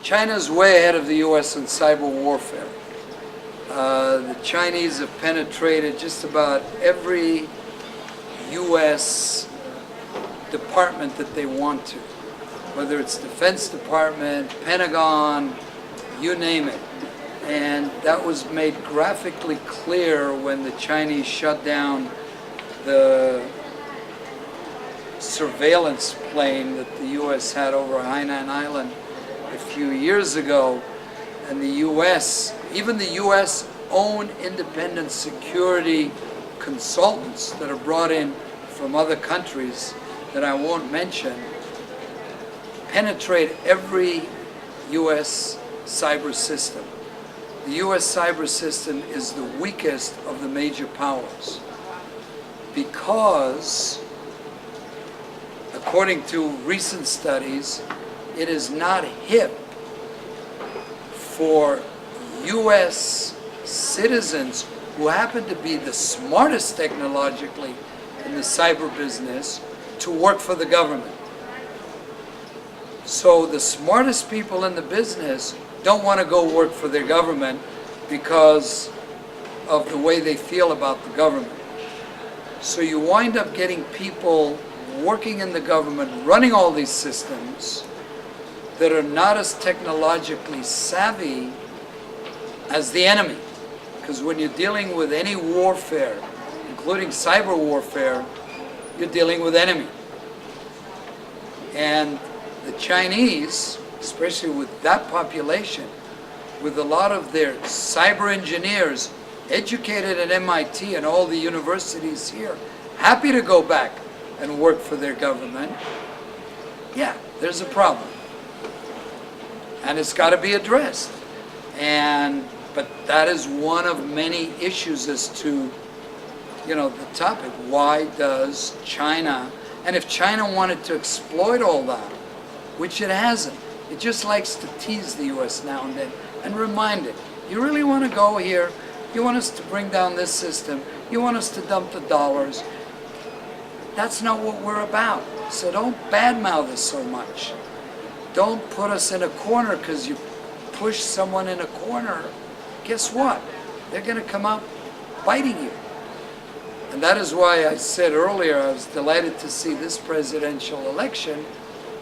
China's way ahead of the U.S. in cyber warfare. The Chinese have penetrated just about every U.S. department that they want to, whether it's Defense Department, Pentagon, you name it. And that was made graphically clear when the Chinese shut down the surveillance plane that the U.S. had over Hainan Island a few years ago. And the U.S., even the U.S. own independent security consultants that are brought in from other countries that I won't mention, penetrate every U.S. cyber system. The U.S. cyber system is the weakest of the major powers because, according to recent studies, it is not hip for U.S. citizens who happen to be the smartest technologically in the cyber business to work for the government. So the smartest people in the business don't want to go work for their government because of the way they feel about the government. So you wind up getting people working in the government, running all these systems that are not as technologically savvy as the enemy. Because when you're dealing with any warfare, including cyber warfare, you're dealing with enemy. And the Chinese, especially with that population, with a lot of their cyber engineers educated at MIT and all the universities here, happy to go back and work for their government, yeah, there's a problem. And it's got to be addressed. But that is one of many issues as to, the topic. Why does China, and if China wanted to exploit all that, which it hasn't, it just likes to tease the U.S. now and then and remind it, you really want to go here? You want us to bring down this system? You want us to dump the dollars? That's not what we're about. So don't badmouth us so much. Don't put us in a corner because you push someone in a corner. Guess what? They're going to come out biting you. And that is why I said earlier I was delighted to see this presidential election.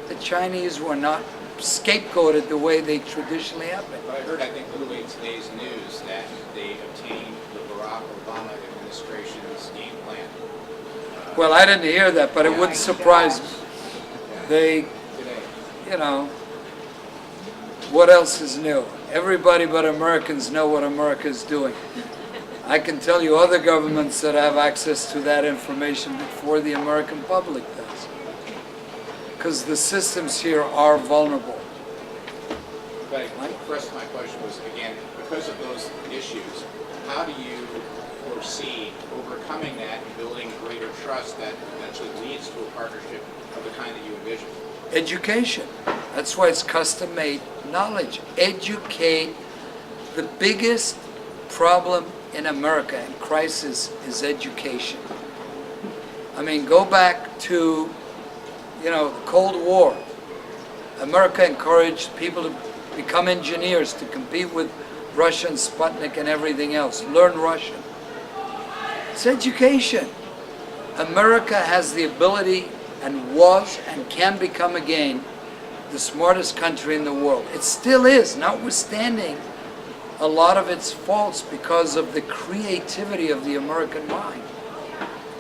The Chinese were not scapegoated the way they traditionally have been. But I heard, I think, literally in today's news that they obtained the Barack Obama administration's game plan. Well, I didn't hear that, but it wouldn't surprise me. They, what else is new? Everybody but Americans know what America is doing. I can tell you other governments that have access to that information before the American public does. Because the systems here are vulnerable. But first, my question was, again, because of those issues, how do you foresee overcoming that and building greater trust that eventually leads to a partnership of the kind that you envision? Education. That's why it's custom-made knowledge. Educate. The biggest problem in America and crisis is education. I mean, go back to, the Cold War. America encouraged people to become engineers, to compete with Russia and Sputnik and everything else. Learn Russian. It's education. America has the ability and was and can become again the smartest country in the world. It still is, notwithstanding a lot of its faults because of the creativity of the American mind.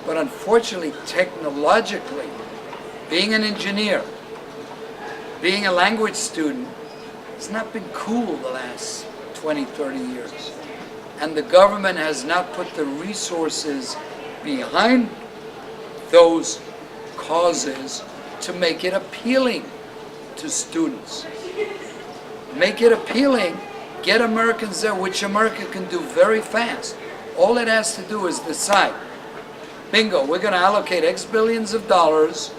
But unfortunately, technologically, being an engineer, being a language student, it's not been cool the last 20, 30 years. And the government has not put the resources behind those causes to make it appealing to students. Make it appealing, get Americans there, which America can do very fast. All it has to do is decide, bingo, we're going to allocate X billions of dollars.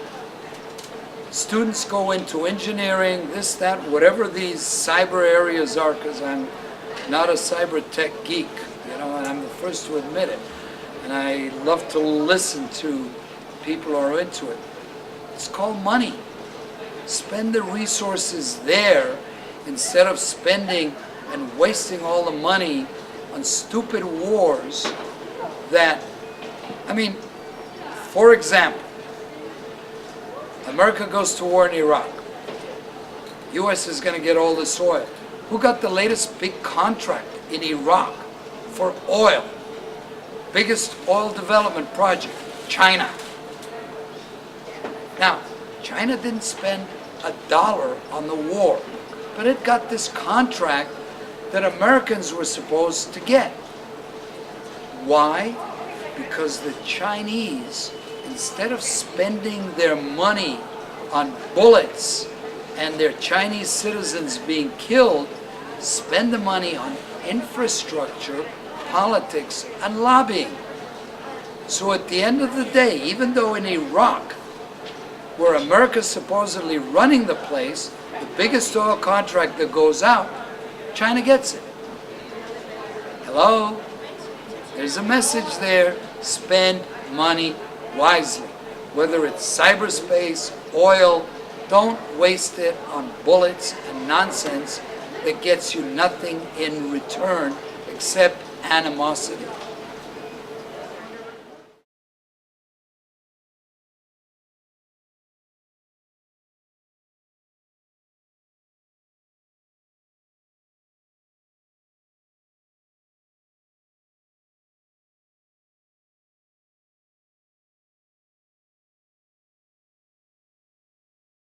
Students go into engineering, this, that, whatever these cyber areas are, because I'm not a cyber tech geek, and I'm the first to admit it. And I love to listen to people who are into it. It's called money. Spend the resources there instead of spending and wasting all the money on stupid wars that, I mean, for example, America goes to war in Iraq. U.S. is going to get all this oil. Who got the latest big contract in Iraq for oil? Biggest oil development project, China. Now, China didn't spend $1 on the war, but it got this contract that Americans were supposed to get. Why? Because the Chinese, instead of spending their money on bullets and their Chinese citizens being killed, spend the money on infrastructure, politics, and lobbying. So at the end of the day, even though in Iraq, where America's supposedly running the place, the biggest oil contract that goes out, China gets it. Hello? There's a message there. Spend money wisely. Whether it's cyberspace, oil, don't waste it on bullets and nonsense that gets you nothing in return except animosity.